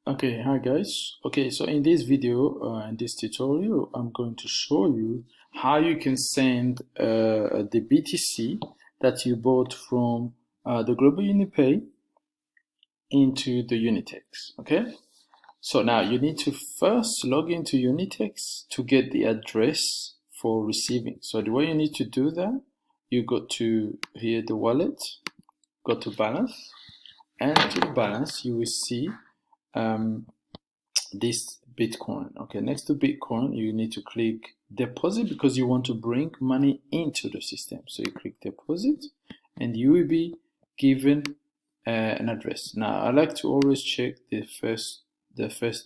Okay, hi guys. Okay, so in this video, in this tutorial, I'm going to show you how you can send the BTC that you bought from the Global UniPay into the Unitex. Okay, so now you need to first log into Unitex to get the address for receiving. So the way you need to do that, you go to here, the wallet, go to balance, and to the balance, you will see this Bitcoin. Okay, next to Bitcoin, you need to click deposit because you want to bring money into the system. So you click deposit and you will be given an address. Now I like to always check the first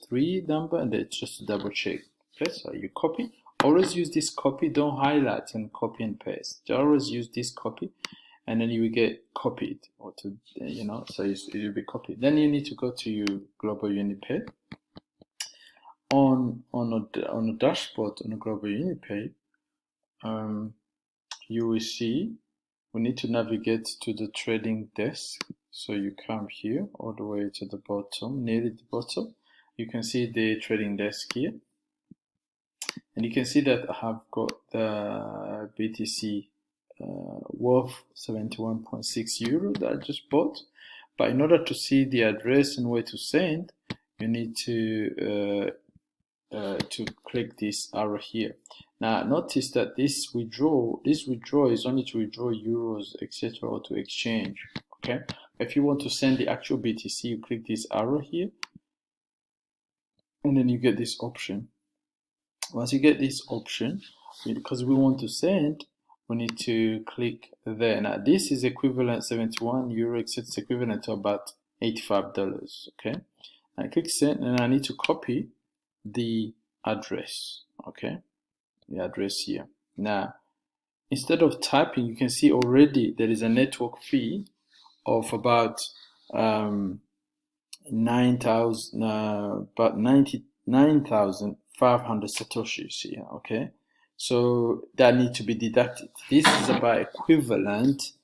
three number and then just to double check. Okay, so you copy. Always use this copy, don't highlight and copy and paste. Just always use this copy and then you will get copied or to so it will be copied. Then you need to go to your Global UniPay. On a dashboard on a Global UniPay, you will see we need to navigate to the trading desk. So you come here all the way to the bottom, nearly the bottom. You can see the trading desk here, and you can see that I have got the BTC worth 71.6 euro that I just bought. But in order to see the address and where to send, you need to click this arrow here. Now notice that this withdraw is only to withdraw euros, etc., or to exchange. Okay, if you want to send the actual BTC, you click this arrow here and then you get this option. Once you get this option, because we want to send, we need to click there. Now this is equivalent 71 euro, etc., it's equivalent to about $85. Okay, I click send and I need to copy the address. Okay, the address here. Now instead of typing, you can see already there is a network fee of about 99,500 satoshis here. Okay, so that need to be deducted. This is about equivalent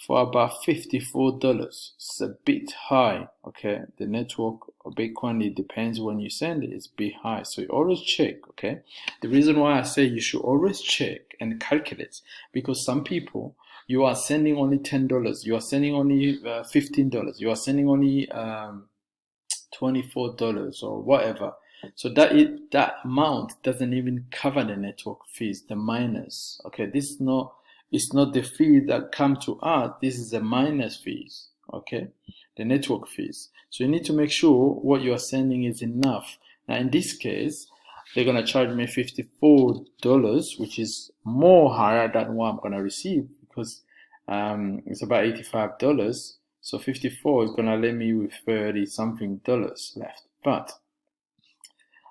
for about $54. It's a bit high. Okay, the network of Bitcoin, it depends when you send it, it's a bit high, so you always check. Okay, the reason why I say you should always check and calculate, because some people, you are sending only $10, you are sending only $15, you are sending only $24 or whatever. So that amount doesn't even cover the network fees, the miners. Okay, this is not, it's not the fee that come to us. This is the miners fees. Okay, the network fees. So you need to make sure what you are sending is enough. Now in this case, they're gonna charge me $54, which is more higher than what I'm gonna receive because it's about $85. So 54 is gonna let me with 30 something dollars left. But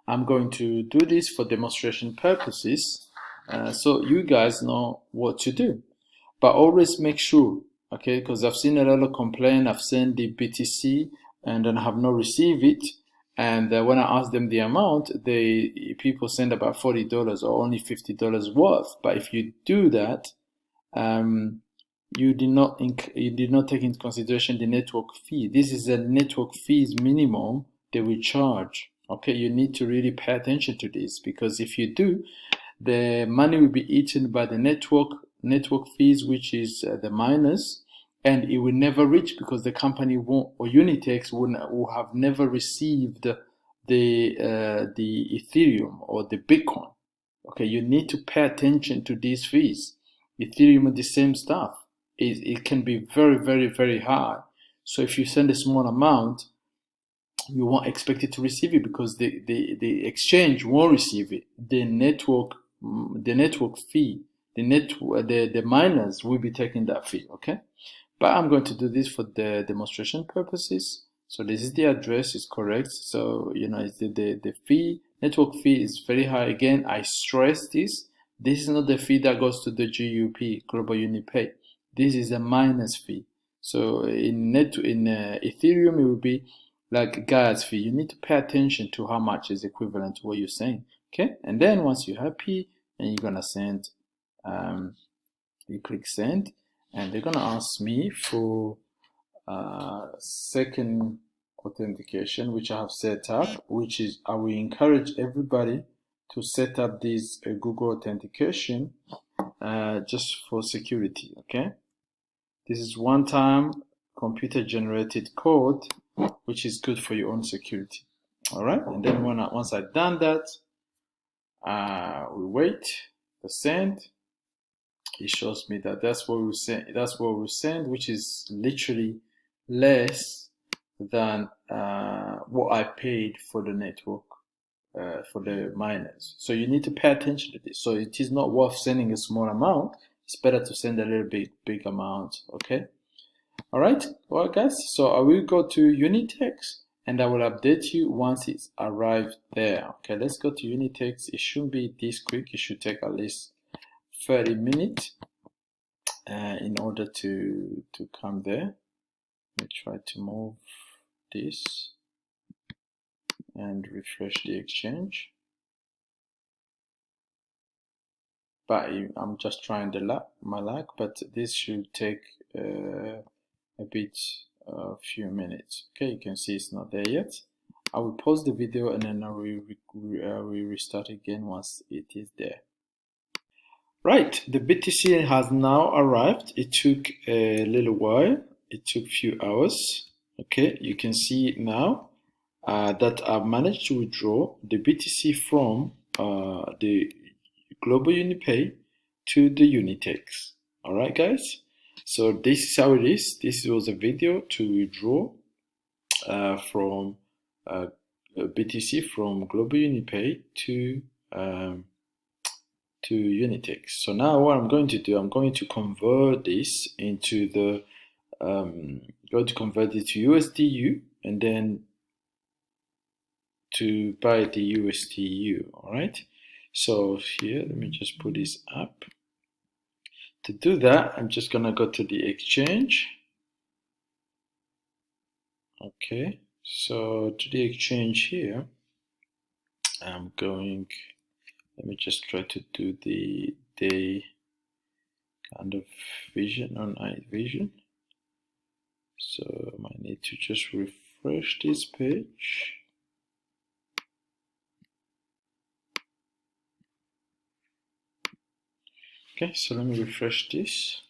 I'm going to do this for demonstration purposes, so you guys know what to do. But always make sure, okay, because I've seen a lot of complaint. I've sent the BTC and then have not received it. And when I ask them the amount, people send about $40 or only $50 worth. But if you do that, you did not take into consideration the network fee. This is a network fees minimum they will charge. Okay, you need to really pay attention to this, because if you do, the money will be eaten by the network fees, which is the miners, and it will never reach, because the company won't, or Unitex will have never received the Ethereum or the Bitcoin. Okay, you need to pay attention to these fees. Ethereum is the same stuff. It can be very, very, very high. So if you send a small amount, you won't expect it to receive it, because the exchange won't receive it. The network fee, the miners will be taking that fee. Okay, but I'm going to do this for the demonstration purposes. So this is the address, is correct. So it's the fee, network fee is very high. Again, I stress this. This is not the fee that goes to the GUP, Global UniPay. This is a miners fee. So in Ethereum, it will be like gas fee. You need to pay attention to how much is equivalent to what you're saying. Okay, and then once you're happy, and you're gonna send, you click send, and they're gonna ask me for second authentication, which I have set up, which is I will encourage everybody to set up this Google authentication just for security. Okay, this is one-time computer generated code, which is good for your own security. All right, and then once I've done that, we wait the send. It shows me that that's what we send. That's what we send, which is literally less than what I paid for the network for the miners. So you need to pay attention to this. So it is not worth sending a small amount. It's better to send a little big amount. Okay. All right. Well, guys. So I will go to Unitex and I will update you once it's arrived there. Okay. Let's go to Unitex. It shouldn't be this quick. It should take at least 30 minutes in order to come there. Let me try to move this and refresh the exchange. But I'm just trying my luck, but this should take a few minutes. Okay, you can see it's not there yet. I will pause the video and then I will restart again once it is there. Right, the BTC has now arrived. It took a little while. It took a few hours. Okay, you can see now that I've managed to withdraw the BTC from the Global UniPay to the Unitex. All right, guys. So this is how it is. This was a video to withdraw from BTC from Global UniPay to Unitex. So now what I'm going to do, I'm going to convert this into the going to convert it to USDU and then to buy the USDU. All right. So here, let me just put this up. To do that, I'm just gonna go to the exchange. Okay. So to the exchange here, I'm going. Let me just try to do the day kind of vision on night vision. So I might need to just refresh this page. Okay, so let me refresh this.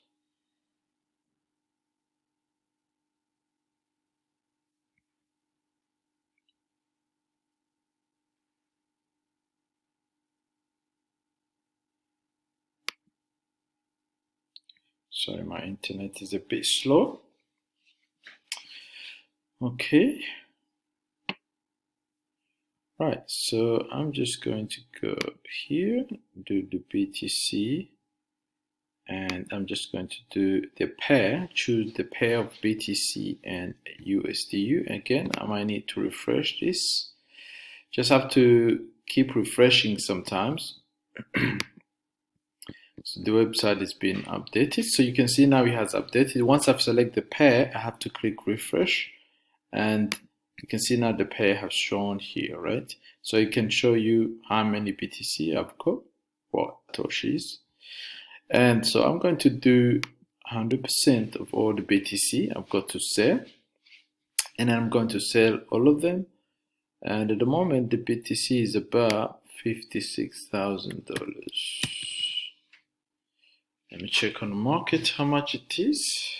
Sorry, my internet is a bit slow. Okay. Right, so I'm just going to go here, do the BTC, and I'm just going to do the pair, choose the pair of BTC and USDU. Again, I might need to refresh this. Just have to keep refreshing sometimes. So the website is being updated. So you can see now it has updated. Once I've selected the pair, I have to click refresh. And you can see now the pair have shown here, right? So it can show you how many BTC I've got, what Toshis. And so I'm going to do 100% of all the BTC I've got to sell. And I'm going to sell all of them. And at the moment, the BTC is about $56,000. Let me check on the market how much it is.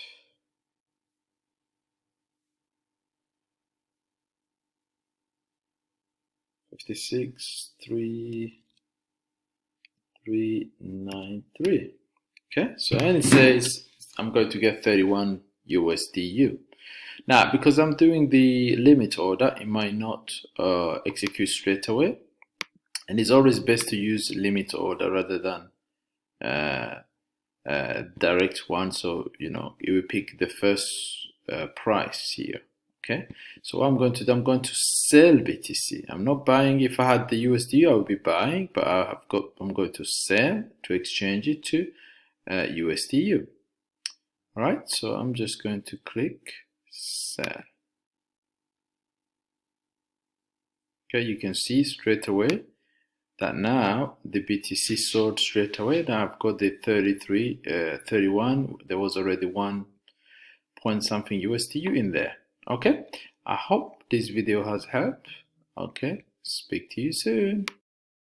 $56,393. Okay, so and it says I'm going to get 31 USDU. Now, because I'm doing the limit order, it might not execute straight away, and it's always best to use limit order rather than direct one. So you know it will pick the first price here. Okay, so what I'm going to do, I'm going to sell BTC. I'm not buying. If I had the USDU, I would be buying, but I'm going to sell to exchange it to USDU. All right, so I'm just going to click sell. Okay, you can see straight away that now the BTC sold straight away. Now I've got the 31. There was already 1 point something USDU in there. Okay, I hope this video has helped. Okay, speak to you soon.